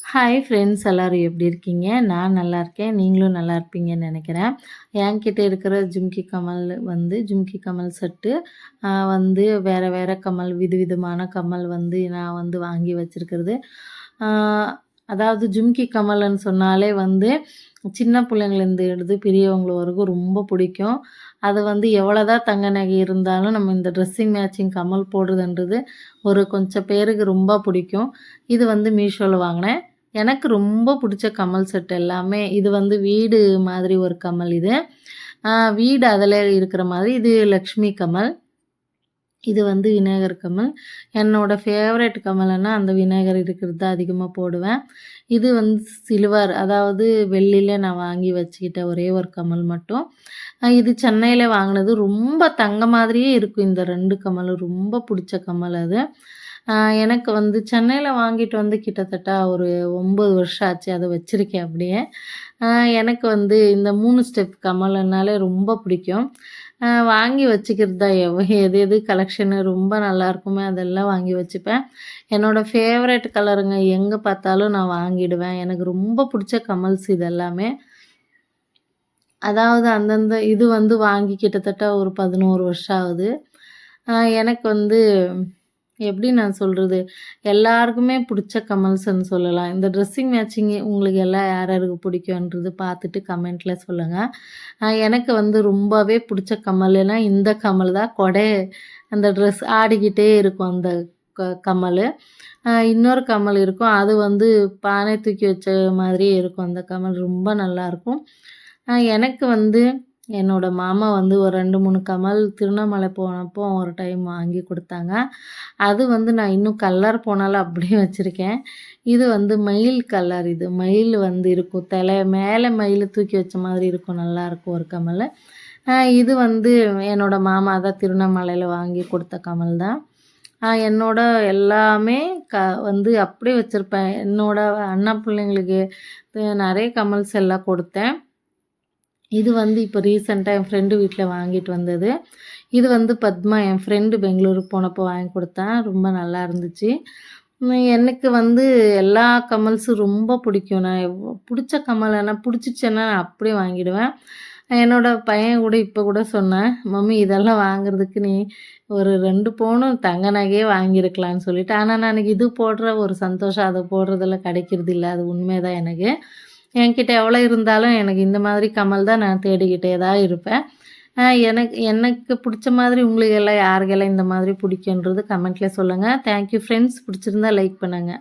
Hi friends எல்லோரும் எப்படி இருக்கீங்க? நான் நல்லா இருக்கேன். நீங்களும் நல்லா இருப்பீங்கன்னு நெனைக்கிறேன். என்கிட்ட இருக்கிற ஜிம்கி கமல் ஜிம்கி கமல் செட்டு வேறு வேறு கமல் விதவிதமான கமல் நான் வாங்கி வச்சுருக்கிறது. அதாவது ஜிம்கி கமல்ன்னு சொன்னாலே சின்ன பிள்ளைங்கலேருந்து எடுத்து பெரியவங்க வரைக்கும் ரொம்ப பிடிக்கும். அது எவ்வளோதான் தங்க நகை இருந்தாலும் நம்ம இந்த ட்ரெஸ்ஸிங் மேட்சிங் கமல் போடுறதுன்றது ஒரு கொஞ்சம் பேருக்கு ரொம்ப பிடிக்கும். இது மீஷோவில் வாங்கினேன். எனக்கு ரொம்ப பிடிச்ச கமல் செட் எல்லாமே இது வீடு மாதிரி ஒரு கமல் இது. வீடு அதில் இருக்கிற மாதிரி இது லக்ஷ்மி கமல். இது விநாயகர் கமல். என்னோடய ஃபேவரட் கமல்னா அந்த விநாயகர் இருக்கிறது தான் அதிகமாக போடுவேன். இது சில்வர், அதாவது வெள்ளியில் நான் வாங்கி வச்சுக்கிட்ட ஒரே ஒரு கமல் மட்டும். இது சென்னையில் வாங்கினது. ரொம்ப தங்க மாதிரியே இருக்கும். இந்த 2 கமலும் ரொம்ப பிடிச்ச கமல் அது. எனக்கு சென்னையில் வாங்கிட்டு கிட்டத்தட்ட ஒரு 9 வருஷம் ஆச்சு. அதை வச்சுருக்கேன் அப்படியே. எனக்கு இந்த 3 ஸ்டெப் கமல்னாலே ரொம்ப பிடிக்கும். வாங்கி வச்சுக்கிறது தான். எது எது கலெக்ஷனு ரொம்ப நல்லாயிருக்குமே அதெல்லாம் வாங்கி வச்சுப்பேன். என்னோடய ஃபேவரட் கலருங்க. எங்கே பார்த்தாலும் நான் வாங்கிடுவேன். எனக்கு ரொம்ப பிடிச்ச கமல்ஸ் இது எல்லாமே. அதாவது அந்தந்த இது வாங்கி கிட்டத்தட்ட ஒரு 11 வருஷம் ஆகுது. எனக்கு எப்படி நான் சொல்கிறது, எல்லாருக்குமே பிடிச்ச கமல்ஸ்ன்னு சொல்லலாம். இந்த ட்ரெஸ்ஸிங் மேட்சிங் உங்களுக்கு எல்லாம் யார் யாருக்கு பிடிக்குன்றது பார்த்துட்டு கமெண்ட்டில் சொல்லுங்கள். எனக்கு ரொம்பவே பிடிச்ச கமல்னா இந்த கமல் தான். அந்த ட்ரெஸ் ஆடிக்கிட்டே இருக்கும் அந்த கமல். இன்னொரு கமல் இருக்கும். அது பானை தூக்கி வச்ச மாதிரியே இருக்கும். அந்த கமல் ரொம்ப நல்லாயிருக்கும். எனக்கு என்னோடய மாமா ஒரு 2, 3 கமல் திருவண்ணாமலை போனப்போ ஒரு டைம் வாங்கி கொடுத்தாங்க. அது நான் இன்னும் கலர் போனாலும் அப்படியே வச்சுருக்கேன். இது மயில் கலர். இது மயில் இருக்கும். மேலே மயில் தூக்கி வச்ச மாதிரி இருக்கும். நல்லாயிருக்கும் ஒரு கமல். இது என்னோடய மாமா தான் திருவண்ணாமலையில் வாங்கி கொடுத்த கமல் தான். என்னோட எல்லாமே அப்படியே வச்சுருப்பேன். என்னோட அண்ணா பிள்ளைங்களுக்கு நிறைய கமல்ஸ் எல்லாம் கொடுத்தேன். இது இப்போ ரீசெண்டாக என் ஃப்ரெண்டு வீட்டில் வாங்கிட்டு வந்தது. இது பத்மா, என் ஃப்ரெண்டு பெங்களூருக்கு போனப்போ வாங்கி கொடுத்தேன். ரொம்ப நல்லா இருந்துச்சு. எனக்கு எல்லா கமல்ஸும் ரொம்ப பிடிக்கும். நான் பிடிச்ச கமல்னா பிடிச்சிச்சேன்னா நான் அப்படியே வாங்கிடுவேன். என்னோடய பையன் கூட இப்போ கூட சொன்னேன், மம்மி இதெல்லாம் வாங்குறதுக்கு நீ ஒரு 2 பவுனும் தங்க நகையே வாங்கியிருக்கலான்னு சொல்லிட்டு. ஆனால் நான் இது போடுற ஒரு சந்தோஷம் அதை போடுறதெல்லாம் கிடைக்கிறது இல்லை. அது உண்மைதான் எனக்கு. என்கிட்ட எவ்வளோ இருந்தாலும் எனக்கு இந்த மாதிரி கமல் தான் நான் தேடிக்கிட்டே தான் இருப்பேன். எனக்கு எனக்கு பிடிச்ச மாதிரி உங்களுக்கு எல்லாம் யாருக்கெல்லாம் இந்த மாதிரி பிடிக்குன்றது கமெண்ட்டில் சொல்லுங்கள். Thank you friends. பிடிச்சிருந்தா லைக் பண்ணுங்கள்.